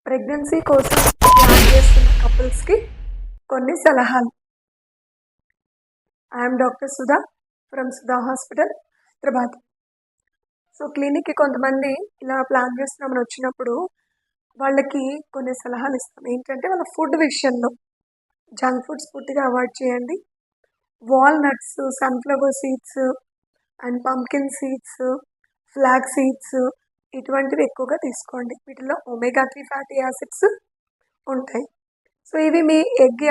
Pregnancy కోసం plan చేస్తున్న కపుల్స్కి కొన్ని సలహాలు. I'm doctor Sudha from Sudha hospital, Hyderabad. So క్లినిక్కి కొంతమంది ఇలా ప్లాన్ చేస్తున్నామని వచ్చినప్పుడు వాళ్ళకి కొన్ని సలహాలు ఇస్తాం. ఏంటంటే వాళ్ళ ఫుడ్ విషయంలో జంక్ ఫుడ్స్ పూర్తిగా అవాయిడ్ చేయండి. Walnuts, sunflower seeds and pumpkin seeds, flax seeds ఇటువంటివి ఎక్కువగా తీసుకోండి. వీటిలో ఒమేగా 3 ఫ్యాటీ యాసిడ్స్ ఉంటాయి. సో ఇవి మీ ఎగ్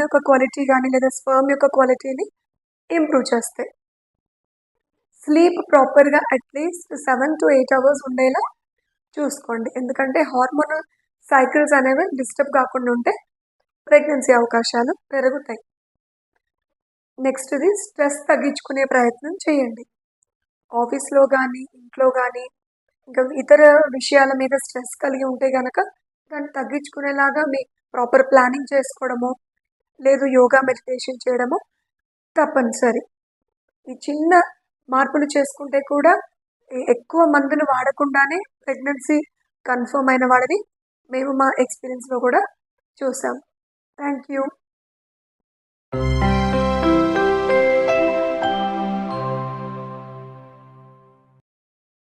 యొక్క క్వాలిటీ కానీ లేదా స్పర్మ్ యొక్క క్వాలిటీని ఇంప్రూవ్ చేస్తాయి. స్లీప్ ప్రాపర్గా అట్లీస్ట్ 7 to 8 అవర్స్ ఉండేలా చూసుకోండి. ఎందుకంటే హార్మోనల్ సైకిల్స్ అనేవి డిస్టర్బ్ కాకుండా ఉంటే ప్రెగ్నెన్సీ అవకాశాలు పెరుగుతాయి. నెక్స్ట్ది స్ట్రెస్ తగ్గించుకునే ప్రయత్నం చేయండి. ఆఫీస్లో కానీ ఇంట్లో కానీ ఇంకా ఇతర విషయాల మీద స్ట్రెస్ కలిగి ఉంటే కనుక దాన్ని తగ్గించుకునేలాగా మీ ప్రాపర్ ప్లానింగ్ చేసుకోవడమో లేదు యోగా మెడిటేషన్ చేయడమో తప్పనిసరి. ఈ చిన్న మార్పులు చేసుకుంటే కూడా ఎక్కువ మందులు వాడకుండానే ప్రెగ్నెన్సీ కన్ఫర్మ్ అయిన వాడిని మేము మా ఎక్స్పీరియన్స్లో కూడా చూసాం. Thank you.